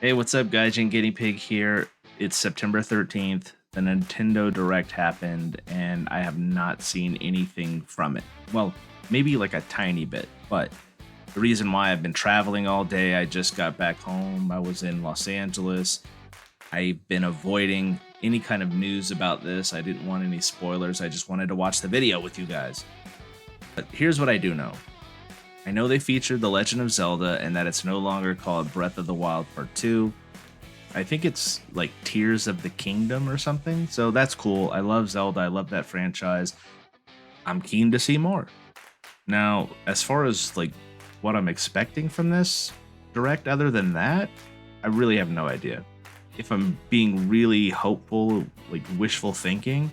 Hey, what's up, gaijinguineapig here. It's September 13th. The Nintendo Direct happened, and I have not seen anything from it. Well, maybe like a tiny bit, but the reason why I've been traveling all day, I just got back home. I was in Los Angeles. I've been avoiding any kind of news about this. I didn't want any spoilers. I just wanted to watch the video with you guys. But here's what I do know. I know they featured The Legend of Zelda and that it's no longer called Breath of the Wild Part 2. I think it's like Tears of the Kingdom or something. So that's cool. I love Zelda. I love that franchise. I'm keen to see more. Now, as far as like what I'm expecting from this direct other than that, I really have no idea. If I'm being really hopeful, like wishful thinking,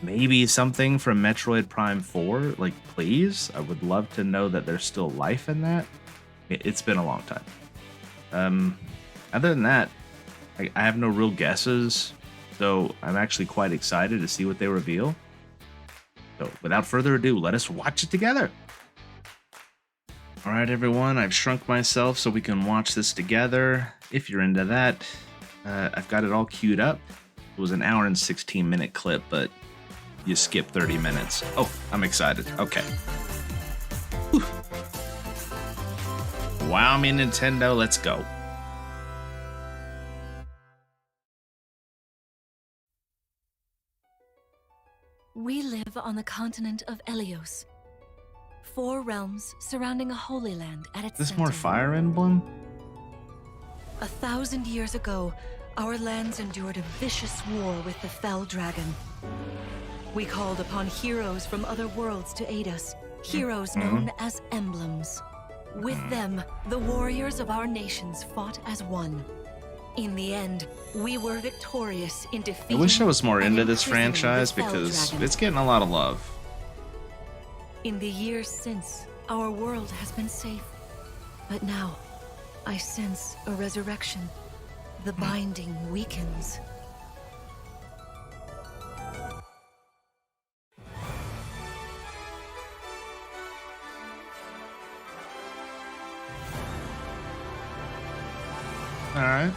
maybe something from Metroid Prime 4, like please. I would love to know that there's still life in that. It's been a long time. Other than that, I have no real guesses, so I'm actually quite excited to see what they reveal. So without further ado, let us watch it together. All right, everyone, I've shrunk myself so we can watch this together. If you're into that, I've got it all queued up. It was an hour and 16-minute clip, but you skip 30 minutes. Oh, I'm excited. Okay. Whew. Wow, me Nintendo, let's go. We live on the continent of Elyos. 4 realms surrounding a holy land at its Is this center. more Fire Emblem? 1,000 years ago, our lands endured a vicious war with the Fell Dragon. We called upon heroes from other worlds to aid us, heroes known as emblems. With them, the warriors of our nations fought as one. In the end, we were victorious in I defeating wish I was more and into this imprisoning franchise the Fell because Dragon. it's getting a lot of love. In the years since, our world has been safe. But now, I sense a resurrection. The binding weakens. All right.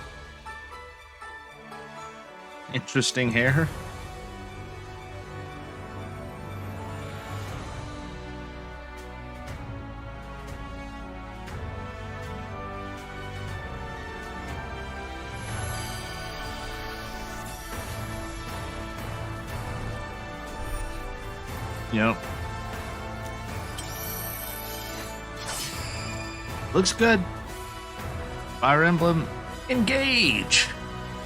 Interesting hair. Yep. Looks good. Fire Emblem Engage.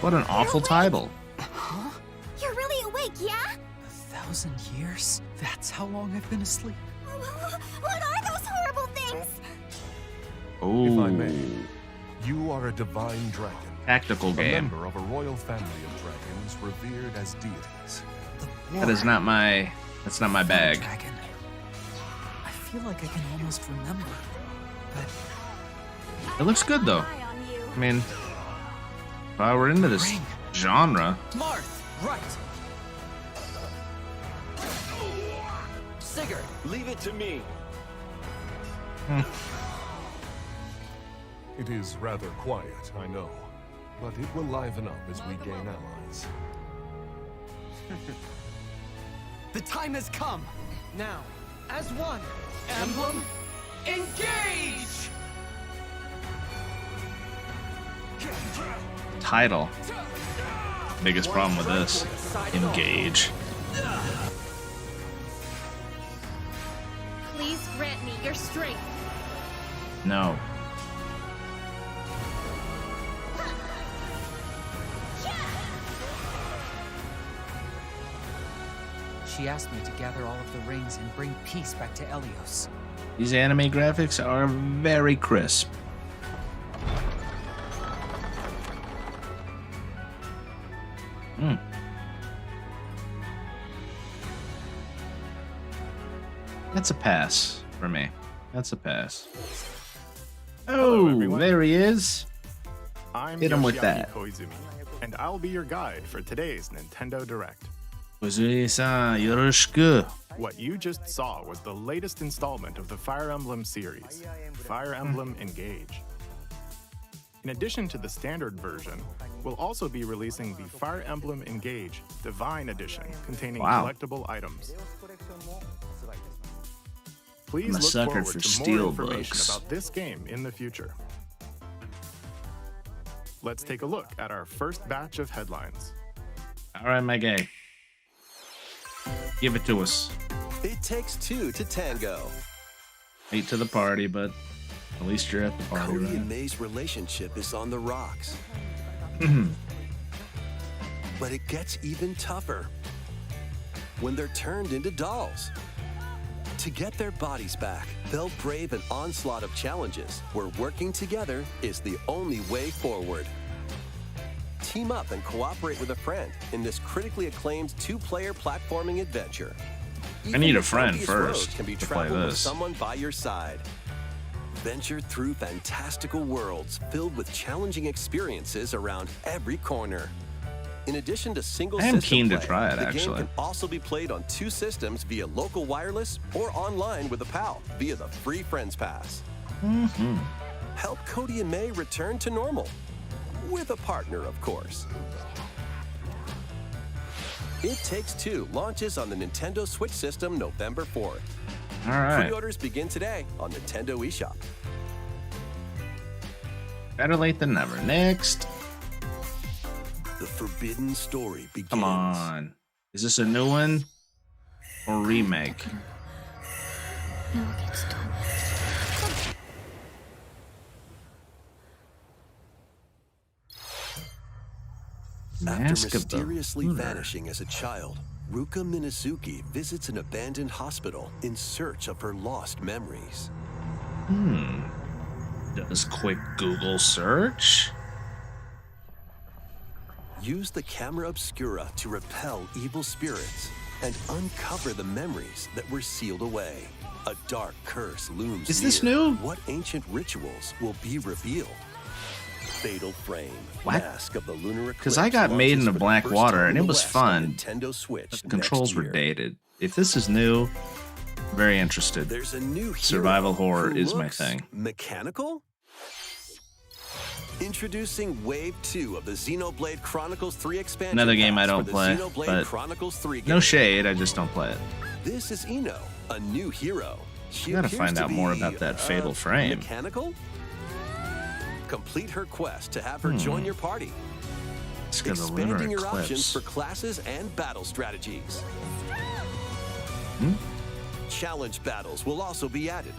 What an awful title. Huh? You're really awake, yeah? 1,000 years? That's how long I've been asleep. What are those horrible things? Oh, If I may, you are a divine dragon, tactical a game. member of a royal family of dragons revered as deities. The That is not my. That's not my bag. Dragon. I feel like I can almost remember, but It looks good though. Eye on you. I mean, if I were into this Ring. genre, Marth, right. Sigurd, Leave it to me. It is rather quiet, I know, but it will liven up as we gain allies. The time has come. Now, as one, Emblem, engage! title. Biggest problem with this. Engage. Please grant me your strength. No. She asked me to gather all of the rings and bring peace back to Elyos. These anime graphics are very crisp. That's a pass for me. That's a pass. Hello, Oh, everyone. there he is. I'm Hit him with Yoshiaki that. Koizumi, and I'll be your guide for today's Nintendo Direct. Koizumi-san, yoroshiku. What you just saw was the latest installment of the Fire Emblem series, Fire Emblem Engage. In addition to the standard version, we'll also be releasing the Fire Emblem Engage Divine Edition containing collectible items. Please look forward to more information about this game in the future. Let's take a look at our first batch of headlines. All right, my guy. Give it to us. It takes two to tango. Late to the party, but at least you're at the party, Cody right? and May's relationship is on the rocks. But it gets even tougher when they're turned into dolls. To get their bodies back, they'll brave an onslaught of challenges where working together is the only way forward. Team up and cooperate with a friend in this critically acclaimed two-player platforming adventure. I need a friend Even the first roads can be to play traveled with this. someone by your side. Venture through fantastical worlds filled with challenging experiences around every corner. In addition to single I am system keen to play, try it, the actually. game can also be played on two systems via local wireless or online with a pal via the free Friends Pass. Help Cody and May return to normal. With a partner, of course. It Takes Two launches on the Nintendo Switch system November 4th. All right. Pre-orders begin today on Nintendo eShop. Better late than never. Next. The forbidden story begins. Come on. Is this a new one or remake? After Mask of the mysteriously Lunar. vanishing as a child, Ruka Minazuki visits an abandoned hospital in search of her lost memories. Does quick Google search? Use the camera obscura to repel evil spirits and uncover the memories that were sealed away. A dark curse looms Is this near. new? What ancient rituals will be revealed? Fatal Frame, What? Mask of the Lunar Eclipse. Because I got Made in launches the for Black first Water time and in it the was West on fun. Nintendo Switch The controls next were year. dated. If this is new, very interested. There's a new hero Survival horror who is my looks thing. Mechanical? Introducing Wave 2 of the Xenoblade Chronicles 3 expansion. Another game I pass don't for the play, Xenoblade but Chronicles 3 No game. shade, I just don't play it. This is Ino, a new hero. She Gotta appears find to out more be, about that Fatal Frame. Mechanical? Complete her quest to have her join your party. It's got the Lunar Expanding your options Eclipse. for classes and battle strategies. Challenge battles will also be added.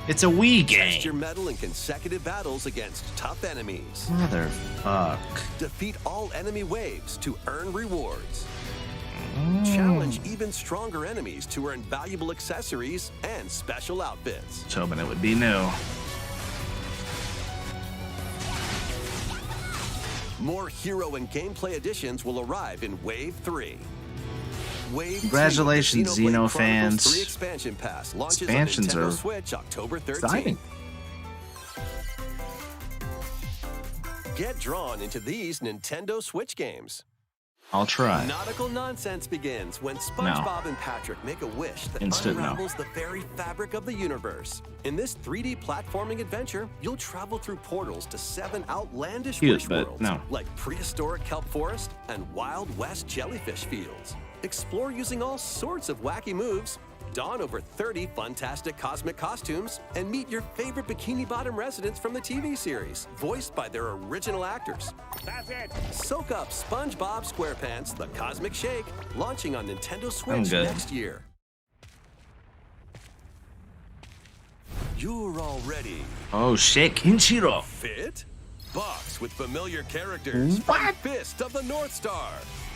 It's a Wii Test your game. mettle in consecutive battles against tough enemies. Motherfuck. Defeat all enemy waves to earn rewards. Challenge even stronger enemies to earn valuable accessories and special outfits. I was hoping it would be new. More hero and gameplay additions will arrive in Wave 3. Wave 2 Congratulations, of the Xenoblade Xeno Chronicles fans. 3 expansion pass launches Expansions on Nintendo are Switch October 13th. exciting. Get drawn into these Nintendo Switch games. I'll try. Nautical nonsense begins when SpongeBob and Patrick make a wish that Instant no. unravels the very fabric of the universe. In this 3D platforming adventure, you'll travel through portals to 7 outlandish Cute, wish but worlds, no. like prehistoric kelp forest and Wild West jellyfish fields. Explore using all sorts of wacky moves, don over 30 fantastic cosmic costumes, and meet your favorite Bikini Bottom residents from the TV series, voiced by their original actors. That's it! Soak up SpongeBob SquarePants The Cosmic Shake, launching on Nintendo Switch good. next year. You're all ready. Oh shit, Kinshiro. Fit? Box with familiar characters from Fist of the North Star.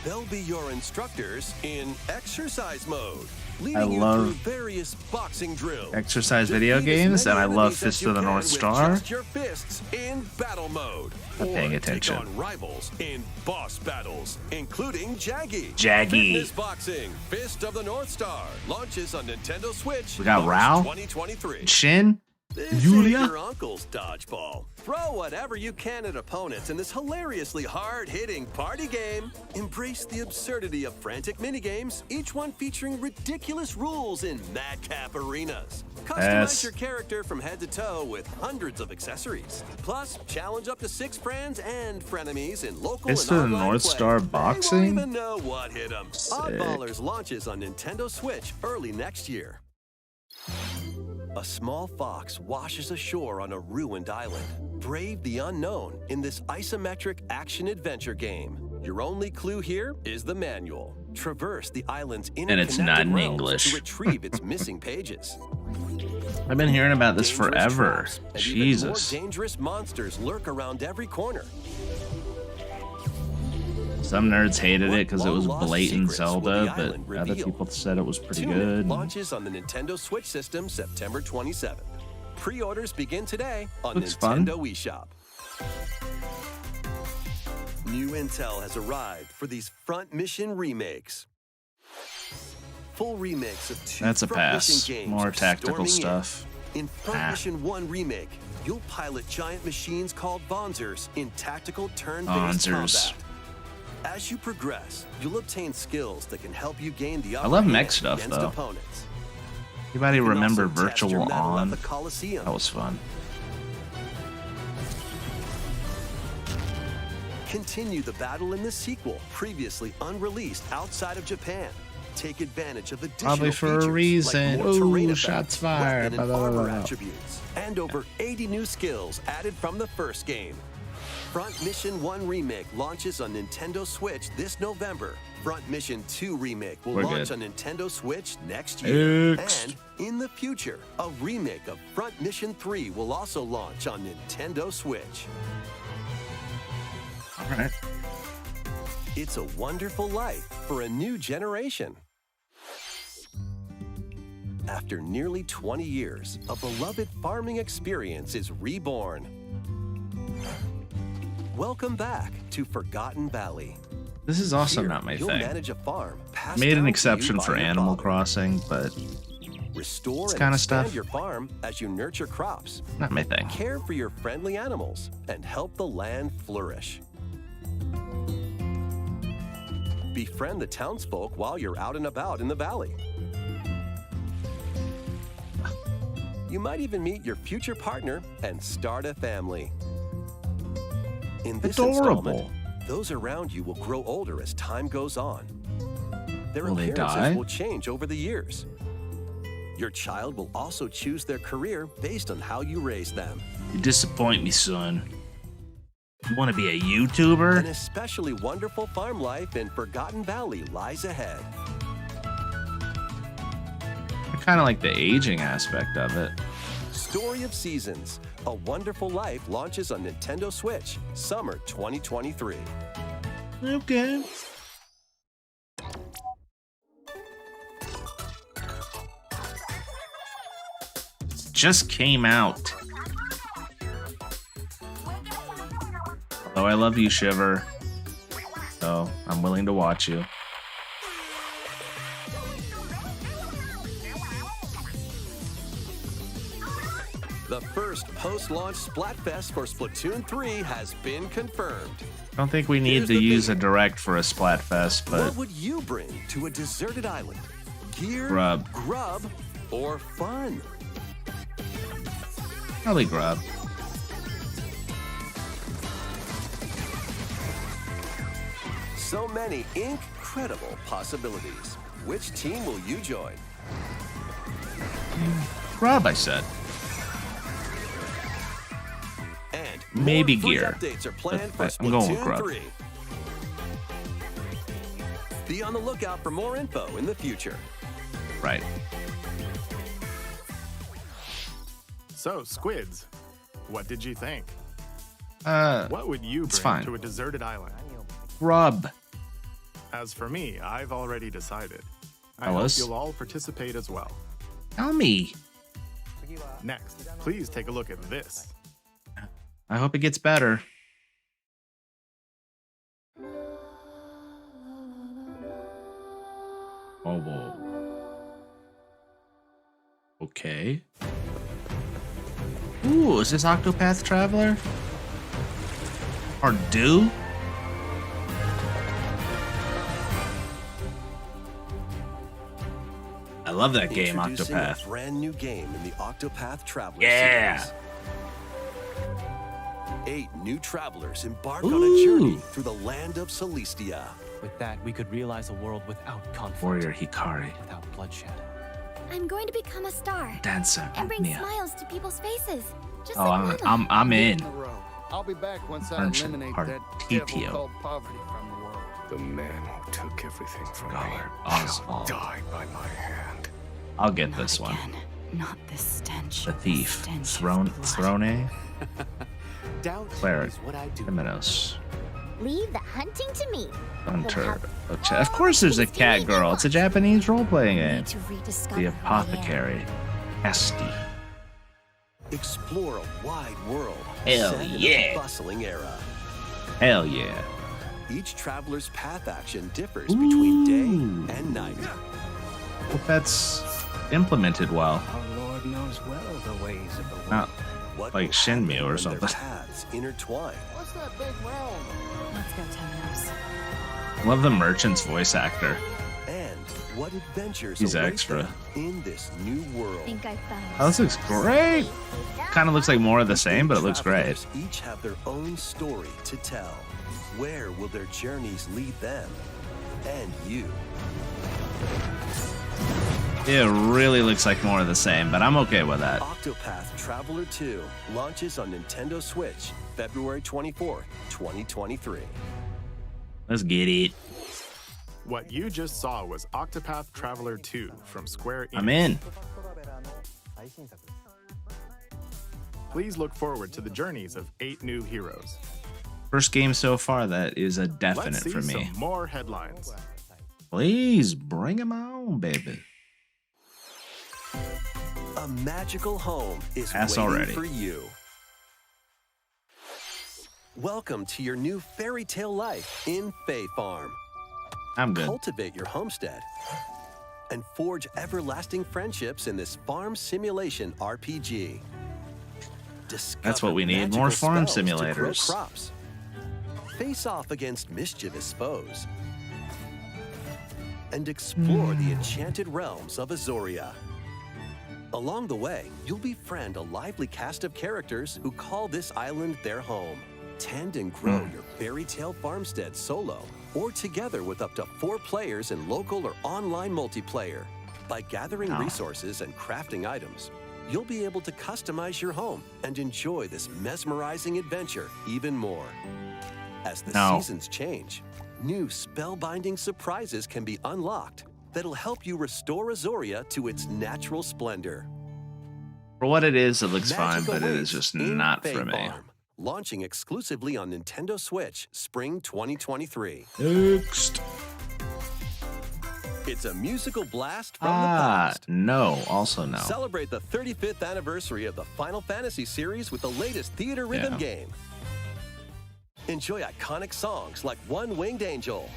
They'll be your instructors in exercise mode, leading you love through various boxing drills. Exercise video Defeat as games, many and I love enemies as Fist you of the can North with Star. just your fists in battle mode. Not paying Or attention. Take on rivals in boss battles, including Jaggy. Jaggy. Fitness boxing, Fist of the North Star, launches on Nintendo Switch. We got March Rao? 2023. Shin? This ain't Yulia? your uncle's dodgeball. Throw whatever you can at opponents in this hilariously hard-hitting party game. Embrace the absurdity of frantic minigames, each one featuring ridiculous rules in madcap arenas. Customize your character from head to toe with hundreds of accessories. Plus, challenge up to 6 friends and frenemies in local It's and the online North play. Star They won't Boxing? even know what hit them. Oddballers launches on Nintendo Switch early next year. A small fox washes ashore on a ruined island. Brave the unknown in this isometric action-adventure game. Your only clue here is the manual. Traverse the island's And it's not in interconnected realms English. to retrieve its missing pages. I've been hearing about this Dangerous forever. traps and even Jesus. more dangerous monsters lurk around every corner. Some nerds hated it because it was What long-lost blatant secrets will the Zelda, but island other reveal? people said it was pretty Tune In good. launches on the Nintendo Switch system September 27th. Pre-orders begin today on Looks fun. Nintendo eShop. New intel has arrived for these Front Mission remakes. Full remakes of 2 That's a Front pass. Mission games More are tactical storming stuff. In Front Ah. Mission 1 Remake, you'll pilot giant machines called Bonzers in tactical turn-based Bonzers. combat. As you progress, you'll obtain skills that can help you gain the upper love mech hand stuff, against though. opponents. Anybody You can remember also test your Virtual mettle at On? the Coliseum. That was fun. Continue the battle in the sequel, previously unreleased outside of Japan. Take advantage of additional Probably for a features, reason. like more terrain Ooh, effects, shots fired. weapon and Blah, blah, blah, armor blah. attributes, and over 80 new skills added from the first game. Front Mission 1 Remake launches on Nintendo Switch this November. Front Mission 2 Remake will We're launch good. on Nintendo Switch next year. Next. And in the future, a remake of Front Mission 3 will also launch on Nintendo Switch. All right. It's a wonderful life for a new generation. After nearly 20 years, a beloved farming experience is reborn. Welcome back to Forgotten Valley. This is also Here, not my you'll thing. manage a farm passed Made down an to exception you by for your Animal father. Crossing, but Restore It's and kinda expand stuff. your farm as you nurture crops. not my thing. Care for your friendly animals and help the land flourish. Befriend the townsfolk while you're out and about in the valley. You might even meet your future partner and start a family. In this Adorable. installment, those around you will grow older as time goes on. Their Will they appearances die? will change over the years. Your child will also choose their career based on how you raise them. You disappoint me, son. You want to be a An YouTuber? especially wonderful farm life in Forgotten Valley lies ahead. I kind of like the aging aspect of it. Story of Seasons, A Wonderful Life launches on Nintendo Switch, summer 2023. Okay. Just came out. Although I love you, Shiver. So I'm willing to watch you. The first post-launch Splatfest for Splatoon 3 has been confirmed. I don't think we need Here's to the use a thing. direct for a Splatfest, but What would you bring to a deserted island? Gear, Grub. grub, or fun? probably grub. So many incredible possibilities. Which team will you join? Grub, I said. And Maybe more free gear. updates are planned for But I'm going with Splatoon grub. 3. Be on the lookout for more info in the future. Right. So, Squids, what did you think? What would you it's bring fine. to a deserted island? Grub. As for me, I've already decided. I Ellis? hope you'll all participate as well. Tell me. Next, please take a look at this. I hope it gets better. Oh, whoa. Okay. Ooh, is this Octopath Traveler? Or do? I love that game, Introducing Octopath. a brand new game in the Octopath Traveler Yeah. series. 8 new travelers embark on a journey through the land of Celestia. With that, we could realize a world without conflict, Warrior Hikari, without bloodshed. I'm going to become a star Dancer and bring Agnia. smiles to people's faces. Just Oh, like Mama. I'm in. I'll be back once I Friendship eliminate Heart, that TTO. devil called poverty from the world. The man who took everything from Scholar, me Oswald. shall die by my hand. I'll get this one. Not this stench. The Thief, Throne, Doubt Cleric, is what I do. Temenos, Leave the hunting to me. Hunter. Of course there's a cat girl. It's a Japanese role-playing game. Need to rediscover The who I am. Apothecary, Esti. Explore a wide world Hell set in yeah. a bustling era. Hell yeah. Each traveler's path action differs between day and night. Hope that's implemented well. Our Lord knows well the ways of the world. Not What like will Shenmue happen or when something. Their paths intertwine. What's that big realm? Let's go, Temenos. Love the merchant's voice actor. And what adventures He's await extra. them in this new world. Think I found Oh, this looks great. Kind of looks like more of the same, but it looks great. Travelers each have their own story to tell. Where will their journeys lead them and you? It really looks like more of the same, but I'm okay with that. Octopath Traveler 2 launches on Nintendo Switch February 24th, 2023. Let's get it. What you just saw was Octopath Traveler 2 from Square Enix. I'm in. Please look forward to the journeys of 8 new heroes. First game so far that is a Let's definite see for me. some more headlines. Please bring them on, baby. A magical home is Pass waiting already. for you. Welcome to your new fairy tale life in Fae Farm. I'm good. Cultivate your homestead and forge everlasting friendships in this farm simulation RPG. Discover That's what we need, magical more farm spells to grow simulators. crops. Face off against mischievous foes. And explore the enchanted realms of Azoria. Along the way, you'll befriend a lively cast of characters who call this island their home. Tend and grow your fairy tale farmstead solo or together with up to 4 players in local or online multiplayer. By gathering resources and crafting items, you'll be able to customize your home and enjoy this mesmerizing adventure even more. As the seasons change, new spellbinding surprises can be unlocked that'll help you restore Azoria to its natural splendor. For what it is, it looks Magic fine, but it is awaits just in not Fae for me. Farm, launching exclusively on Nintendo Switch spring 2023. Next. It's a musical blast from the past. No, also no. Celebrate the 35th anniversary of the Final Fantasy series with the latest theater rhythm game. Enjoy iconic songs like One Winged Angel.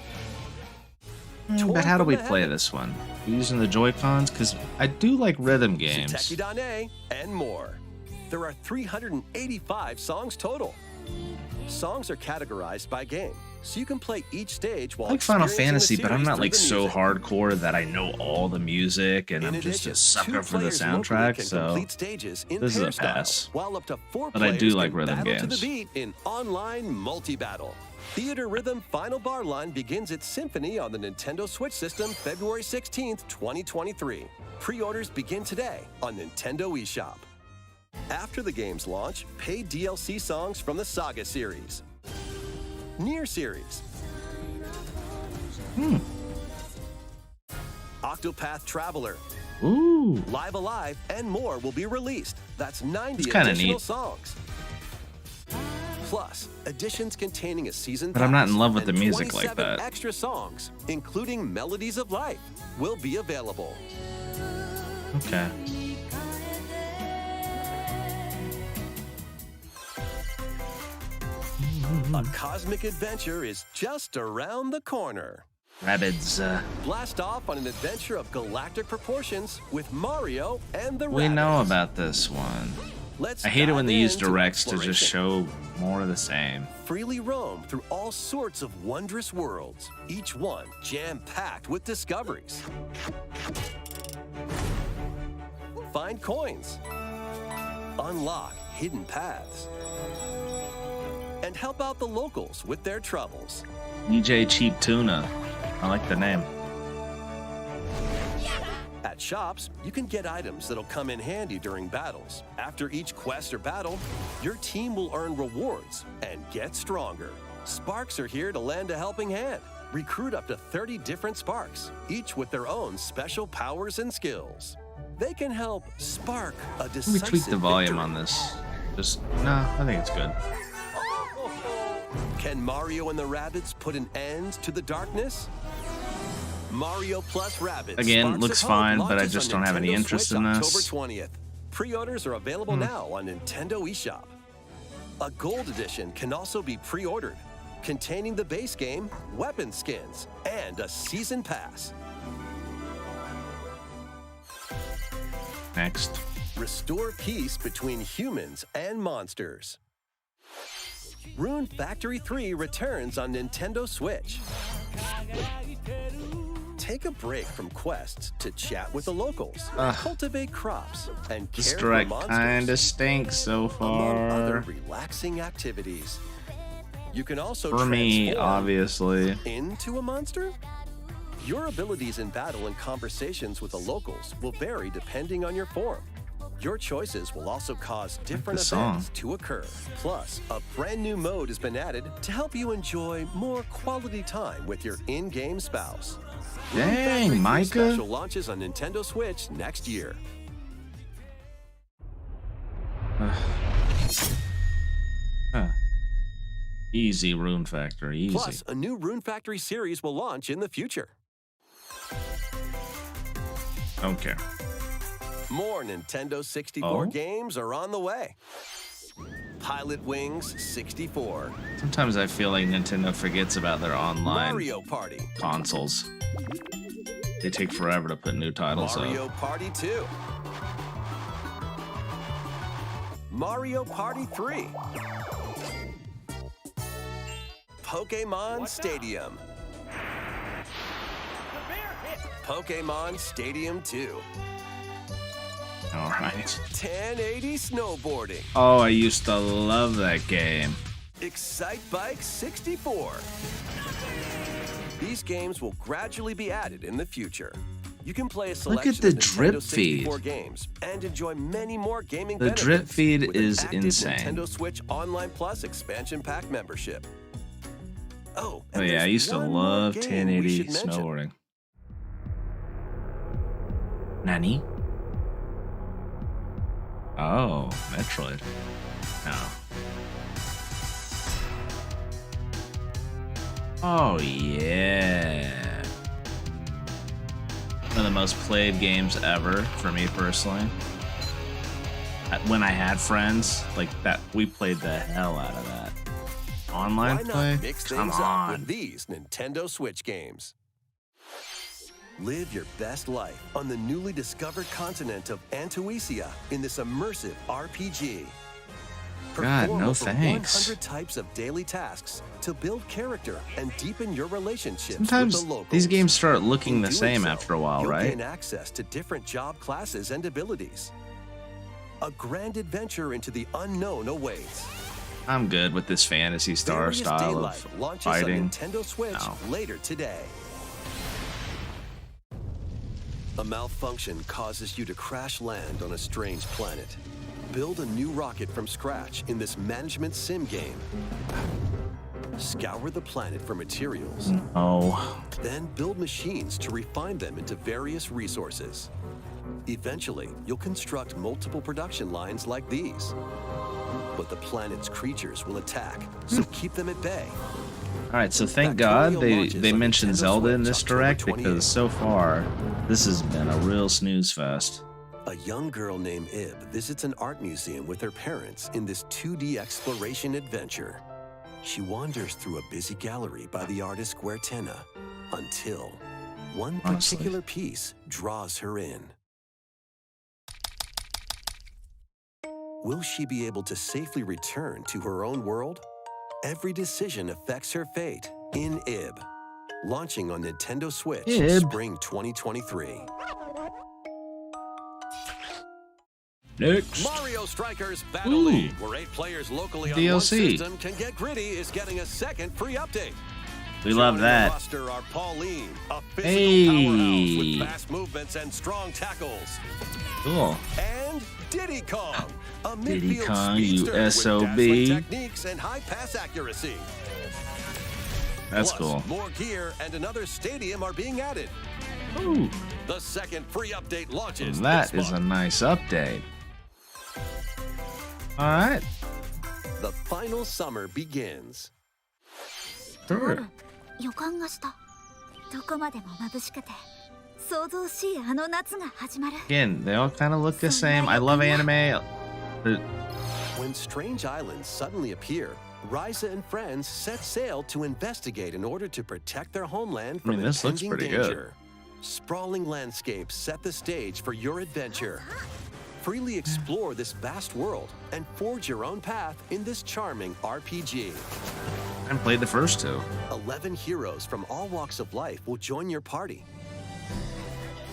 But how do we play this one? Using the Joy-Cons? Because I do like rhythm games. Shiteki Dane, and more. There are 385 songs total. Songs are categorized by game, so you can play each stage while I like Final experiencing the Fantasy, but I'm series not through like the so music. hardcore that I know all the music, and In I'm just addition, a sucker 2 for the players locally soundtrack. can So complete stages in this is pair a style, pass. while up to 4 But I players do like can rhythm battle games. to the beat in online multi-battle. Theater Rhythm Final Bar Line begins its symphony on the Nintendo Switch system February 16th, 2023. Pre-orders begin today on Nintendo eShop. After the game's launch, paid DLC songs from the Saga series, Nier series, Octopath Traveler, Ooh, Live Alive, and more will be released. That's 90 It's kinda additional neat. songs. Plus, editions containing a season But I'm not in pass love with and the music like 27 that. extra songs, including Melodies of Life, will be available. okay. A cosmic adventure is just around the corner. Rabbids. Blast off on an adventure of galactic proportions with Mario and the We know Rabbids. about this one. Let's I hate it when they dive use into directs to just exploration. show more of the same. Freely roam through all sorts of wondrous worlds, each one jam-packed with discoveries. find coins, unlock hidden paths, and help out the locals with their troubles. DJ Cheap Tuna. I like the name. At shops, you can get items that'll come in handy during battles. After each quest or battle, your team will earn rewards and get stronger. Sparks are here to lend a helping hand. Recruit up to 30 different Sparks, each with their own special powers and skills. They can help spark a decisive Let me tweak the volume victory. on this. I think it's good. Can Mario and the Rabbids put an end to the darkness? Mario plus Rabbids. Again, Sparks looks of Hope fine, but I launches just on don't have any Nintendo interest Switch in this. October 20th. Pre-orders are available now on Nintendo eShop. A gold edition can also be pre-ordered, containing the base game, weapon skins, and a season pass. Next. Restore peace between humans and monsters. Rune Factory 3 returns on Nintendo Switch. Take a break from quests to chat with the locals, cultivate crops, and care This for direct monsters. kinda stinks so Among other far. relaxing activities. You can also For me, transform obviously. into a monster? Your abilities in battle and conversations with the locals will vary depending on your form. Your choices will also cause different the song. events to occur. Plus, a brand new mode has been added to help you enjoy more quality time with your in-game spouse. Rune Factory Dang, 3 Micah. Special launches on Nintendo Switch next year. Easy, Rune Factory, easy. Plus, a new Rune Factory series will launch in the future. Don't care. More Nintendo 64 Oh? games are on the way. Pilot Wings 64, Sometimes I feel like Nintendo forgets about their online Mario Party, consoles. They take forever to put new titles Mario up. Party 2, Mario Party 3, Pokemon Stadium, Pokemon Stadium 2, All right. 1080 Snowboarding, Oh, I used to love that game. Excite Bike 64. These games will gradually be added in the future. You can play a Look at selection the of drip Nintendo 64 feed. games and enjoy many more gaming The benefits drip feed with an is active insane. Nintendo Switch Online Plus expansion pack membership. Oh, Oh and yeah, I there's used to one more love game we 1080 should mention. snowboarding. Nani? Oh, Metroid. No. Oh yeah. One of the most played games ever for me personally. When I had friends like that, we played the hell out of that. Online Why play? not mix Come things up on. with these Nintendo Switch games? Live your best life on the newly discovered continent of Antuisia in this immersive RPG. God, Perform no over thanks. 100 types of daily tasks to build character and deepen your relationships Sometimes with the locals. these games start looking In the doing same so, after a while, you'll right? gain access to different job classes and abilities. A grand adventure into the unknown awaits. I'm good with this Fantasy Star Various style Daylife of launches fighting. on Nintendo Switch No. later today. A malfunction causes you to crash land on a strange planet. Build a new rocket from scratch in this management sim game. Scour the planet for materials. Oh, Then build machines to refine them into various resources. Eventually, you'll construct multiple production lines like these. But the planet's creatures will attack, so keep them at bay. all right. So thank God they mentioned Zelda in this direct, because so far this has been a real snooze fest. A young girl named Ib visits an art museum with her parents in this 2D exploration adventure. She wanders through a busy gallery by the artist Guertena until one Honestly. particular piece draws her in. Will she be able to safely return to her own world? Every decision affects her fate in Ib. Launching on Nintendo Switch Ib. spring 2023. Next. Mario Strikers Battle Ooh. League, where 8 players locally on one DLC. system can get gritty, is getting a second free update. We love Joining that. The roster are Pauline, a physical Hey. powerhouse with fast movements and strong tackles. Cool. And Diddy Kong, a Diddy midfield Kong, you speedster with SOB. dazzling techniques and high pass accuracy. That's Plus, cool. more gear and another stadium are being added. Ooh. The second free update launches That this is a month. nice update. All right. The final summer begins. Sure. 予感がした。どこまでも眩しくて、想像しいあの夏が始まる。 Again, they all kind of look the same. I love anime. When strange islands suddenly appear, Ryza and friends set sail to investigate in order to protect their homeland from this looks impending pretty good. danger. Sprawling landscapes set the stage for your adventure. Freely explore this vast world and forge your own path in this charming RPG. I played the first two. 11 heroes from all walks of life will join your party.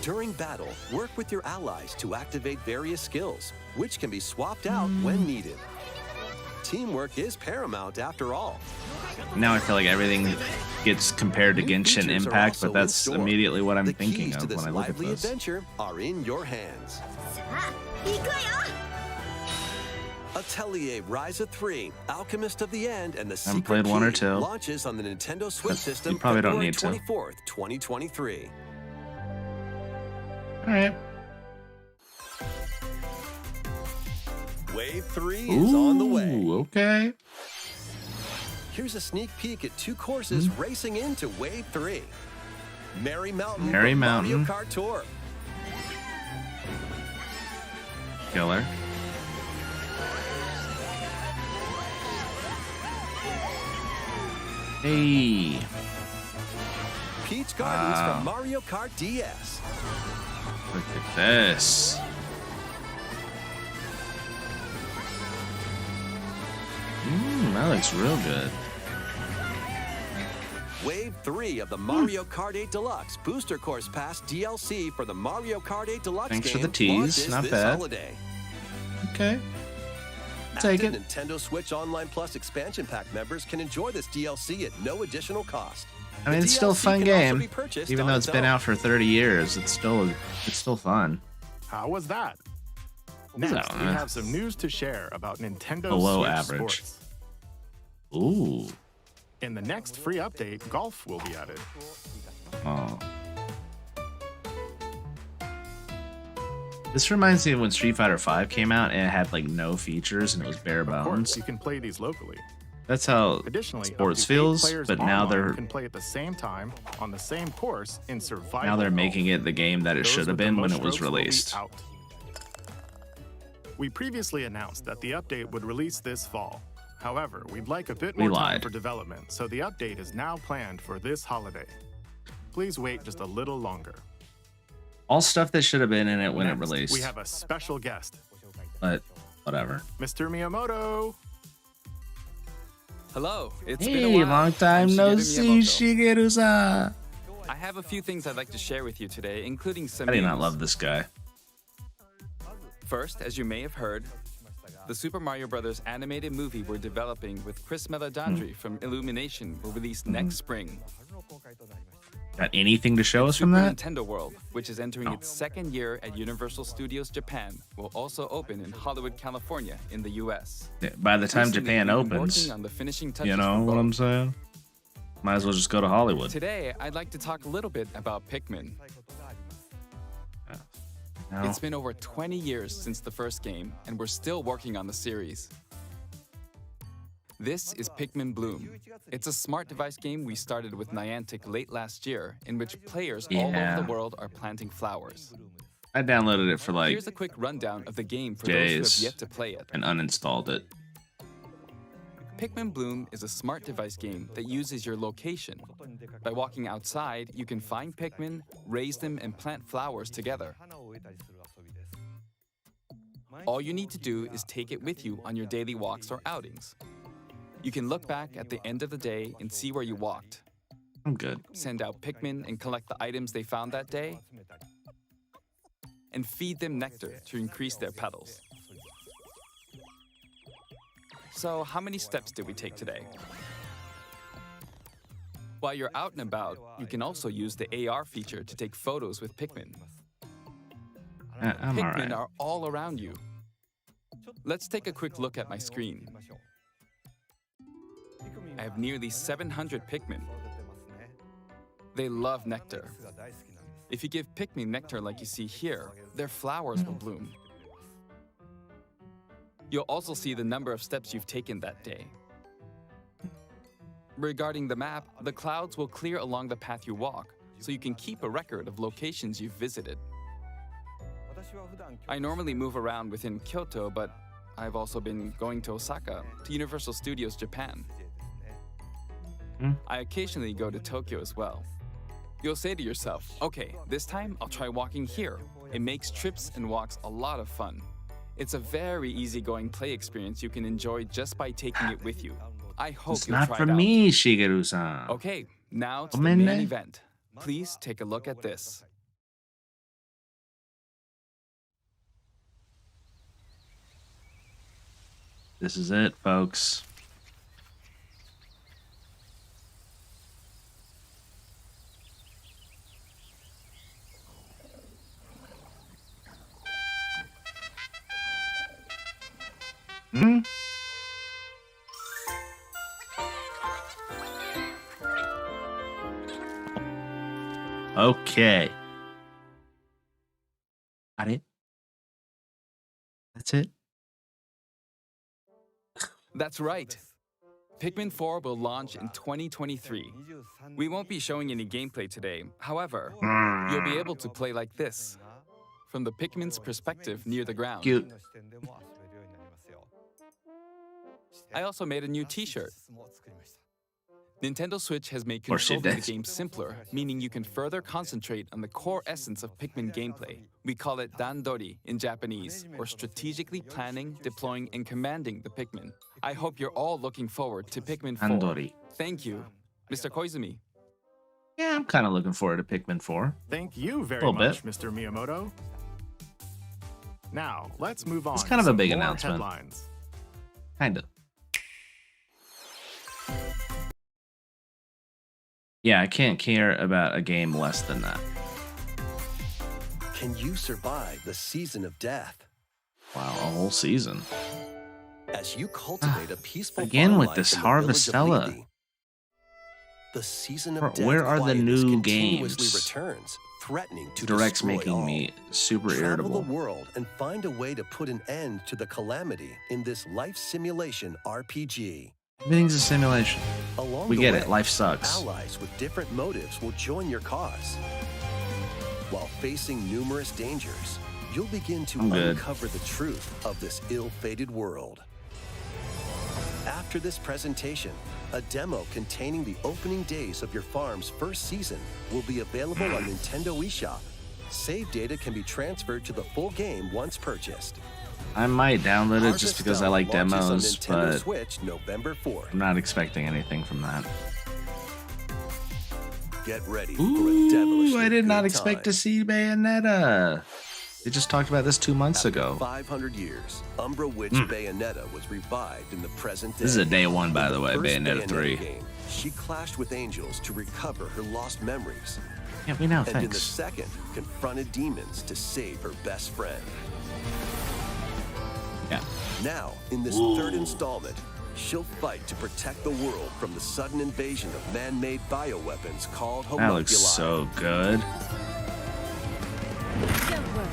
During battle, work with your allies to activate various skills, which can be swapped out when needed. Teamwork is paramount after all. Now I feel like everything gets compared to New Genshin features are Impact, also but that's in store. immediately what I'm The thinking keys to of this when I look at lively this. adventure are in your hands. さあ、行くわよ。 Atelier Ryza 3, Alchemist of the End, and the Haven't Secret played one or Key two. launches on the Nintendo Switch But system you probably don't February need to. 24th, 2023. All right. Wave 3 is on the way. Ooh, okay. Here's a sneak peek at 2 courses racing into Wave 3. Merry Mountain, Merry the Mountain. Mario Kart Tour. Killer. Hey. Peach Gardens Wow. from Mario Kart DS. Look at this. That looks real good. Wave 3 of the Mario Kart 8 Deluxe Booster Course Pass DLC for the Mario Kart 8 Deluxe Thanks game for the tease, launches not this bad. holiday. Okay. Take Active it. Nintendo Switch Online Plus expansion pack members can enjoy this DLC at no additional cost. I mean, The it's still a DLC fun can also game. be purchased Even on though its it's been own. out for 30 years, it's still fun. How was that? was Next, that? we have some news to share about Nintendo Below Switch average. Sports. Ooh. In the next free update, golf will be added. Oh. This reminds me of when Street Fighter V came out and it had like no features and it was bare Of course, bones. you can play these locally. That's how Additionally, sports up to 8 feels, players but now online they're can play at the same time on the same course in survival. now they're golf. making it the game that it Those should have with the been when most it was strokes will be released. out. We previously announced that the update would release this fall. However, we'd like a bit We more time lied. for development, so the update is now planned for this holiday. Please wait just a little longer. All stuff that should have been in it when it Next, released. we have a special guest, But whatever. Mr. Miyamoto. Hello, it's been a Hey, while. long time I'm no Shigeru see, Miyamoto. Shigeru-san. I have a few things I'd like to share with you today, including some I do not news. love this guy. First, as you may have heard, the Super Mario Bros. Animated movie we're developing with Chris Meledandri from Illumination will release next spring. Got anything to show us from Super that? Nintendo World, which is entering its second year at Universal Studios Japan, will also open in Hollywood, California, in the U.S. Yeah, by the time Recently, Japan we've been opens, working on the finishing touches you for know what both. I'm saying? Might as well just go to Hollywood. Today, I'd like to talk a little bit about Pikmin. No. It's been over 20 years since the first game, and we're still working on the series. This is Pikmin Bloom. It's a smart device game we started with Niantic late last year, in which players all Yeah. over the world are planting flowers. I downloaded it for like Here's a quick rundown of the game for those days who have yet to play it. and uninstalled it. Pikmin Bloom is a smart device game that uses your location. By walking outside, you can find Pikmin, raise them, and plant flowers together. All you need to do is take it with you on your daily walks or outings. You can look back at the end of the day and see where you walked. I'm good. Send out Pikmin and collect the items they found that day. And feed them nectar to increase their petals. So how many steps did we take today? While you're out and about, you can also use the AR feature to take photos with Pikmin. I'm Pikmin alright. are all around you. Let's take a quick look at my screen. I have nearly 700 Pikmin. They love nectar. If you give Pikmin nectar like you see here, their flowers will bloom. You'll also see the number of steps you've taken that day. Regarding the map, the clouds will clear along the path you walk, so you can keep a record of locations you've visited. I normally move around within Kyoto, but I've also been going to Osaka, to Universal Studios Japan. I occasionally go to Tokyo as well. You'll say to yourself, okay, this time I'll try walking here. It makes trips and walks a lot of fun. It's a very easygoing play experience you can enjoy just by taking it with you. I hope It's you'll not try for it out. me, Shigeru-san. Okay, now to Come the in main there. event. Please take a look at this. This is it, folks. Hmm? Okay. Got it? That's it? That's right. Pikmin 4 will launch in 2023. We won't be showing any gameplay today. However, you'll be able to play like this, from the Pikmin's perspective near the ground. Cute. I also made a new t-shirt. Nintendo Switch has made Or she controlling the did. game simpler, meaning you can further concentrate on the core essence of Pikmin gameplay. We call it dandori in Japanese, or strategically planning, deploying, and commanding the Pikmin. I hope you're all looking forward to Pikmin 4. Dandori. Thank you, Mr. Koizumi. Yeah, I'm kind of looking forward to Pikmin 4. Thank you very Little much, bit. Mr. Miyamoto. Now, let's move on. It's kind of to a big more announcement. Headlines. Kind of. Yeah, I can't care about a game less than that. Can you survive the season of death? Wow, a whole season. As you cultivate a peaceful Again farm with life this in the village of Harvestella. Levy, the season of Where- death where are the quietness new continuously games? returns, threatening to Direct's destroy making all. me super Travel irritable. the world and find a way to put an end to the calamity in this life simulation RPG. Everything's a simulation. Along We the get way, it. Life sucks. Allies with different motives will join your cause. While facing numerous dangers, you'll begin to I'm good. uncover the truth of this ill-fated world. After this presentation, a demo containing the opening days of your farm's first season will be available on Nintendo eShop. Save data can be transferred to the full game once purchased. I might download it just because I like launches on demos, Nintendo but Switch November 4th. I'm not expecting anything from that. Get ready for a devilish. Ooh, I did not expect to see Bayonetta. They just talked about this 2 months ago. 500 years, Umbra Witch Bayonetta was revived in the present day. This is a day one, by the way, In the first Bayonetta 3. game, she clashed with angels to recover her lost memories. Yeah, we know, And in the thanks. second, confronted demons to save her best friend. Yeah. Now, in this third installment, she'll fight to protect the world from the sudden invasion of man-made bioweapons called That homunculi. looks so good. Don't worry,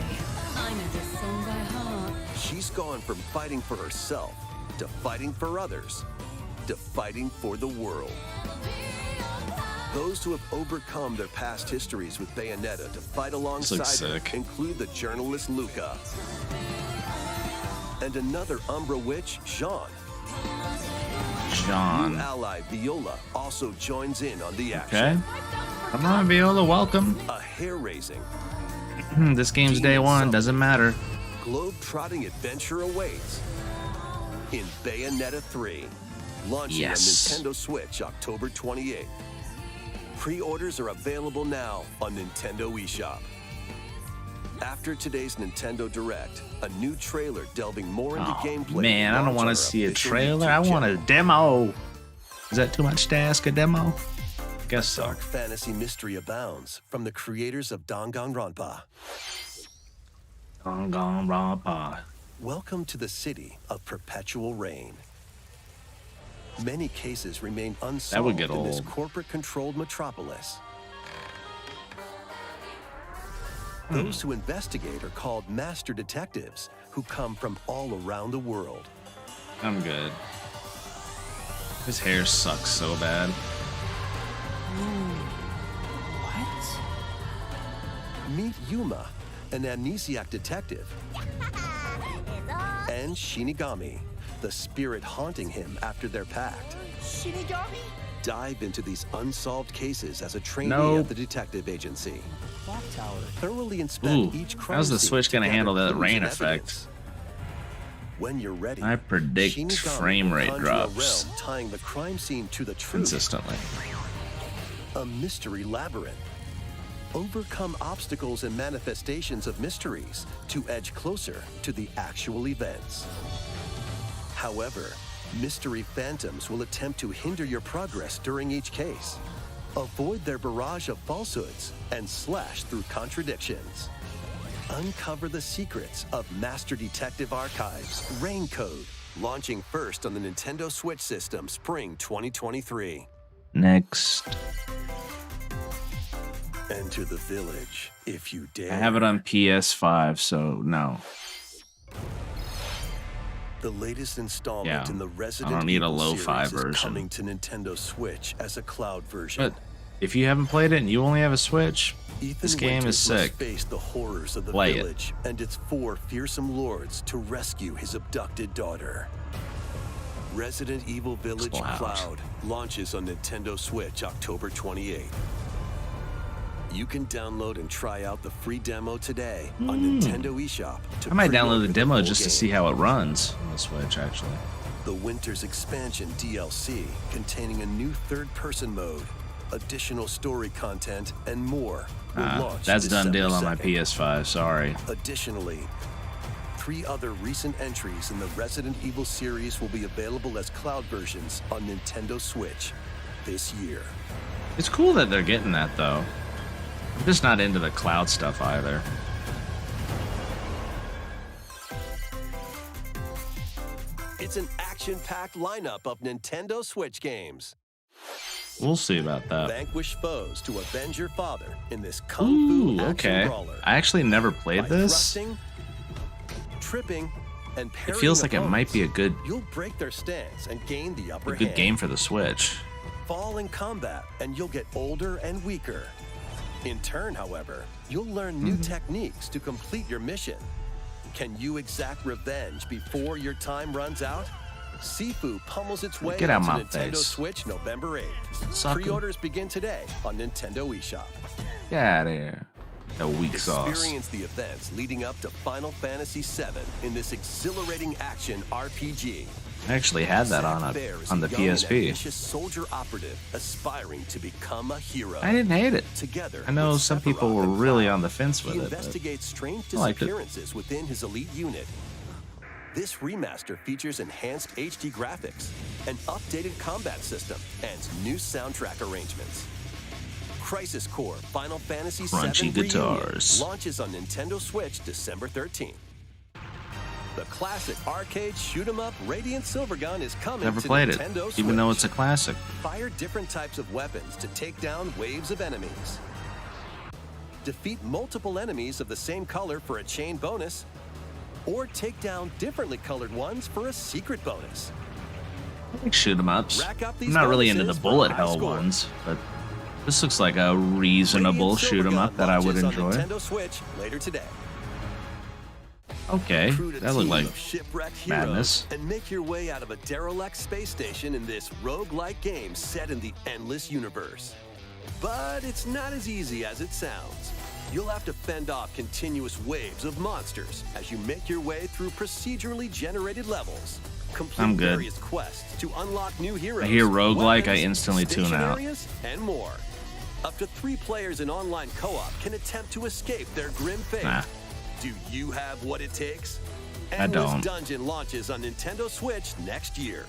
I know this song by heart. She's gone from fighting for herself to fighting for others to fighting for the world. Those who have overcome their past histories with Bayonetta to fight alongside her sick. include the journalist Luca and another Umbra witch, Jean. New John. ally Viola also joins in on the action. Okay. Come on, Viola, welcome. A hair-raising, This game's day one, doesn't matter. globe-trotting adventure awaits in Bayonetta 3, launching Yes. on Nintendo Switch October 28th. Pre-orders are available now on Nintendo eShop. After today's Nintendo Direct, a new trailer delving more into gameplay. Man, I don't want to see a trailer. I want a demo. Is that too much to ask? A demo? Guess so. Dark fantasy mystery abounds from the creators of Danganronpa. Danganronpa. Welcome to the city of perpetual rain. Many cases remain unsolved in this corporate-controlled metropolis. Those who investigate are called master detectives, who come from all around the world. I'm good. His hair sucks so bad. What? Meet Yuma, an amnesiac detective, and Shinigami, the spirit haunting him after their pact. Shinigami? Dive into these unsolved cases as a trainee at the detective agency. Thoroughly inspect each crime how's the scene Switch gonna to handle gather that clues rain and effect? evidence. When you're ready, I predict Shinigami frame will rate conjure a drops realm tying the crime scene to the truth. consistently. A mystery labyrinth. Overcome obstacles and manifestations of mysteries to edge closer to the actual events. However, mystery phantoms will attempt to hinder your progress during each case. Avoid their barrage of falsehoods and slash through contradictions. Uncover the secrets of Master Detective Archives Rain Code, launching first on the Nintendo Switch system spring 2023. Next. Enter the village if you dare. I have it on PS5, so no. The latest installment in the Resident I don't need a Evil lo-fi series is version. coming to Nintendo Switch as a cloud version. But if you haven't played it and you only have a Switch, Ethan this game Winters is sick. must face the horrors of the Play it. village and its 4 fearsome lords to rescue his abducted daughter. Resident Evil Village Cloud. Cloud launches on Nintendo Switch October 28th. You can download and try out the free demo today on Nintendo eShop. I might download the pre-order demo full just to game. see how it runs on the Switch, actually. The Winter's Expansion DLC, containing a new third-person mode, additional story content, and more, will launch That's done December deal on my 2nd. PS5, sorry. Additionally, 3 other recent entries in the Resident Evil series will be available as cloud versions on Nintendo Switch this year. It's cool that they're getting that, though. I'm just not into the cloud stuff either. It's an action-packed lineup of Nintendo Switch games. We'll see about that. Vanquish foes to avenge your father in this kung fu action okay. brawler. I actually never played By this. thrusting, tripping, and It parrying feels like it might opponents, be a good You'll break their stance and gain the upper good hand. game for the Switch. Fall in combat, and you'll get older and weaker. In turn, however, you'll learn new techniques to complete your mission. Can you exact revenge before your time runs out? Sifu pummels its way Get out into my Nintendo face. Switch November 8th. Sucker. Pre-orders begin today on Nintendo eShop. Get out of here. The weak sauce. Experience the events leading up to Final Fantasy VII in this exhilarating action RPG. I actually had that Zack on Fair is on the a young and PSP. ambitious soldier operative aspiring to become a hero. I didn't hate it. Together, I know with some Sephiroth people were and really Cloud, on the fence with he it. But investigates strange I liked it. disappearances within his elite unit. This remaster features enhanced HD graphics, an updated combat system, and new soundtrack arrangements. Crisis Core Final Fantasy Crunchy VII guitars. Reunion launches on Nintendo Switch December 13th. The classic arcade shoot-'em-up Radiant Silvergun is coming never to played it, Nintendo Switch. even though it's a classic. Fire different types of weapons to take down waves of enemies. Defeat multiple enemies of the same color for a chain bonus, or take down differently colored ones for a secret bonus. I like shoot 'em ups. Rack up these I'm not really into the bonuses for bullet high hell scores. ones, but this looks like a reasonable Radiant shoot 'em up Silvergun that I would launches on enjoy. Nintendo Switch later today. Okay, Recruit a that looked team like of shipwrecked heroes madness. and make your way out of a derelict space station in this roguelike game set in the endless universe. But it's not as easy as it sounds. You'll have to fend off continuous waves of monsters as you make your way through procedurally generated levels. Complete I'm good. various quests to unlock new heroes. I hear roguelike, I weapons, instantly tune station out. areas, and more. Up to 3 players in online co-op can attempt to escape their grim fate. Nah. Do you have what it takes? I don't. Endless Dungeon launches on Nintendo Switch next year.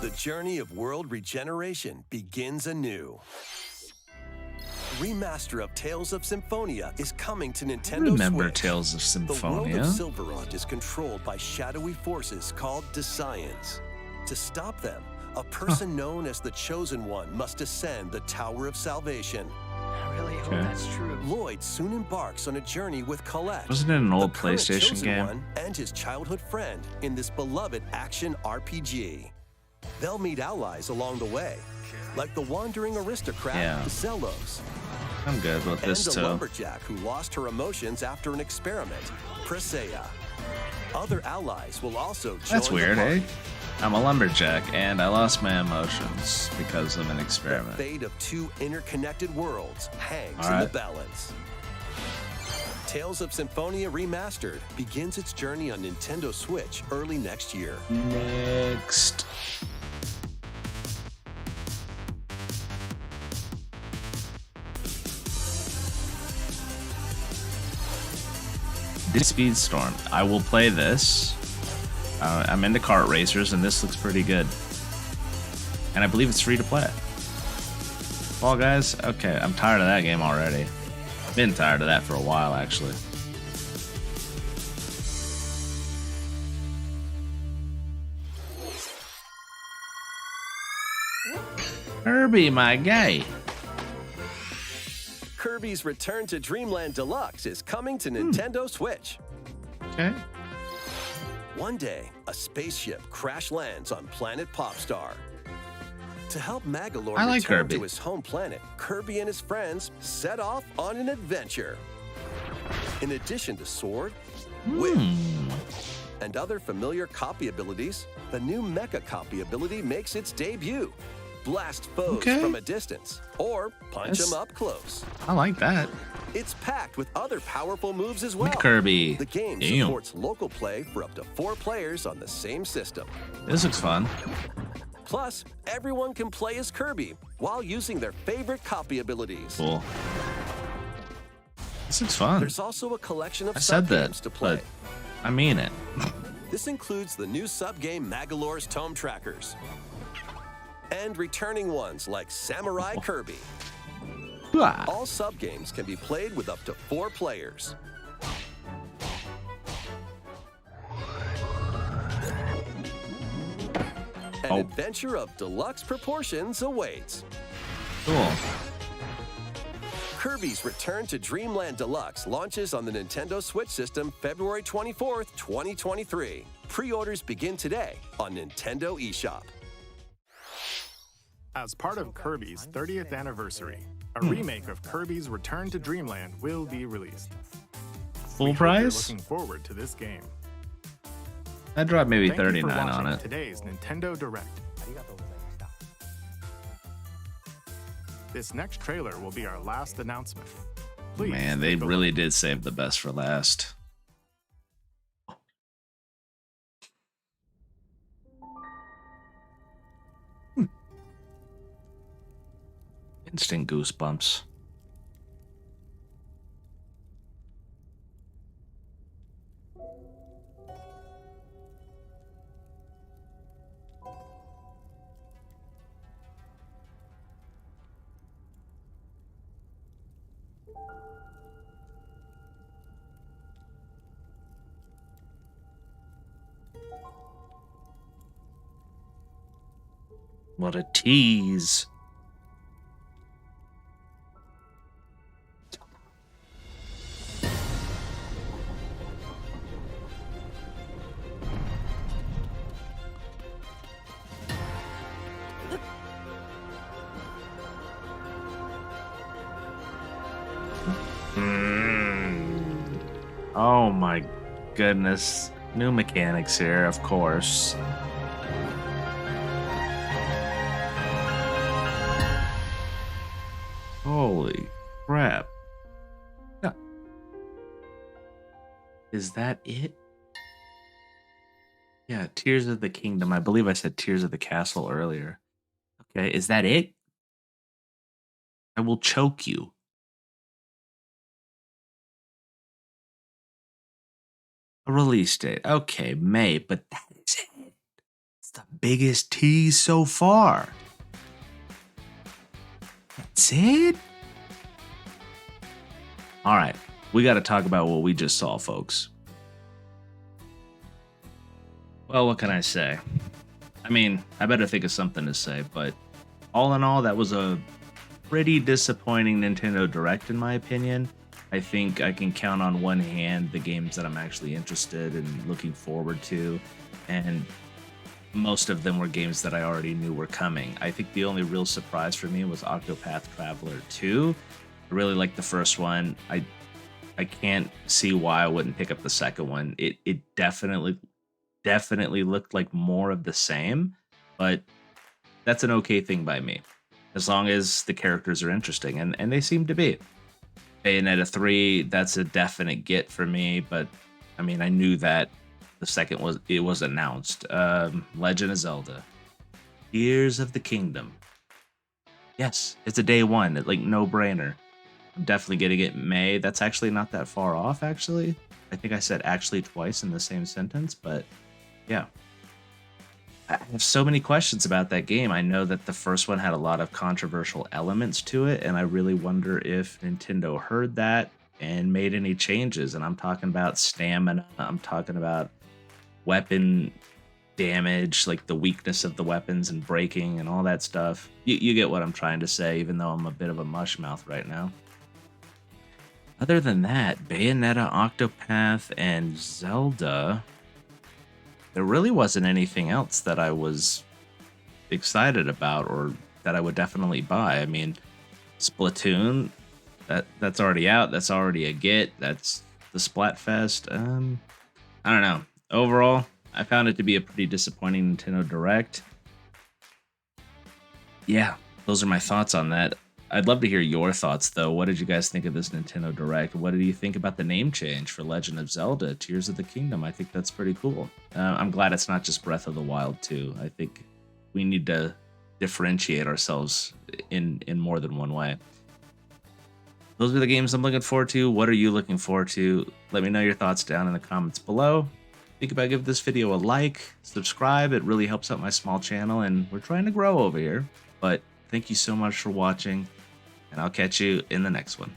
The journey of world regeneration begins anew. Remaster of Tales of Symphonia is coming to Nintendo Remember Switch. Tales of The world Symphonia? of Silverrond is controlled by shadowy forces called Desians. To stop them, a person known as the Chosen One must ascend the Tower of Salvation. I really hope Okay. that's true. Lloyd soon embarks on a journey with Colette, Wasn't it an old the current PlayStation Chosen game? One, and his childhood friend in this beloved action RPG. They'll meet allies along the way, like the wandering aristocrat Zelos, I'm good with and this a too. lumberjack who lost her emotions after an experiment, Presea. Other allies will also join That's weird, the eh? party. I'm a lumberjack and I lost my emotions because of an The experiment. fate of two interconnected worlds hangs All in the right. balance. Tales of Symphonia Remastered begins its journey on Nintendo Switch early next year. Next. Speedstorm. I will play this. I'm into kart racers, and this looks pretty good. And I believe it's free to play. Fall Guys? Okay, I'm tired of that game already. Been tired of that for a while, actually. Kirby, my guy. Kirby's Return to Dreamland Deluxe is coming to Nintendo Switch. Okay. One day, a spaceship crash lands on planet Popstar. To help Magolor I like return Kirby. to his home planet, Kirby and his friends set off on an adventure. In addition to sword, whip, and other familiar copy abilities, the new Mecha copy ability makes its debut. Blast foes Okay. from a distance, or punch That's- them up close. I like that. It's packed with other powerful moves as well. Like Kirby. The game Damn. supports local play for up to 4 players on the same system. This looks fun. Plus, everyone can play as Kirby while using their favorite copy abilities. Cool. This looks fun. There's also a collection of I said that, sub-games to play. but I mean it. This includes the new sub-game Magolor's Tome Trackers. And returning ones like Samurai Kirby. All sub-games can be played with up to 4 players. An adventure of deluxe proportions awaits. Cool. Kirby's Return to Dreamland Deluxe launches on the Nintendo Switch system February 24th, 2023. Pre-orders begin today on Nintendo eShop. As part of Kirby's 30th anniversary, a remake of Kirby's Return to Dreamland will be released. Full We hope price? you're looking forward to this game. I dropped maybe Thank you for 39 on watching it. Today's Nintendo Direct. This next trailer will be our last announcement. Please Man, they take a really did save the best for last. Instant goosebumps. What a tease. Oh my goodness. New mechanics here, of course. Holy crap. Yeah. Is that it? Yeah, Tears of the Kingdom. I believe I said Tears of the Castle earlier. Okay, is that it? I will choke you. A release date. Okay, May, but that is it. It's the biggest tease so far. That's it? All right, we got to talk about what we just saw, folks. Well, what can I say? I mean, I better think of something to say, but all in all, that was a pretty disappointing Nintendo Direct, in my opinion. I think I can count on one hand the games that I'm actually interested in looking forward to, and most of them were games that I already knew were coming. I think the only real surprise for me was Octopath Traveler 2. I really liked the first one. I can't see why I wouldn't pick up the second one. It definitely looked like more of the same, but that's an okay thing by me, as long as the characters are interesting, and they seem to be. Bayonetta 3, that's a definite get for me, but I mean, I knew that the second was announced. Legend of Zelda, Tears of the Kingdom. Yes, it's a day one, like no brainer. I'm definitely getting it in May. That's actually not that far off, actually. I think I said actually twice in the same sentence, but yeah. I have so many questions about that game. I know that the first one had a lot of controversial elements to it, and I really wonder if Nintendo heard that and made any changes. And I'm talking about stamina, I'm talking about weapon damage, like the weakness of the weapons and breaking and all that stuff. You get what I'm trying to say, even though I'm a bit of a mush mouth right now. Other than that, Bayonetta, Octopath, and Zelda, there really wasn't anything else that I was excited about or that I would definitely buy. I mean, Splatoon, that's already out. That's already a get. That's the Splatfest. I don't know. Overall, I found it to be a pretty disappointing Nintendo Direct. Yeah, those are my thoughts on that. I'd love to hear your thoughts, though. What did you guys think of this Nintendo Direct? What did you think about the name change for Legend of Zelda, Tears of the Kingdom? I think that's pretty cool. I'm glad it's not just Breath of the Wild 2. I think we need to differentiate ourselves in more than one way. Those are the games I'm looking forward to. What are you looking forward to? Let me know your thoughts down in the comments below. Think about giving this video a like, subscribe. It really helps out my small channel, and we're trying to grow over here. But thank you so much for watching, and I'll catch you in the next one.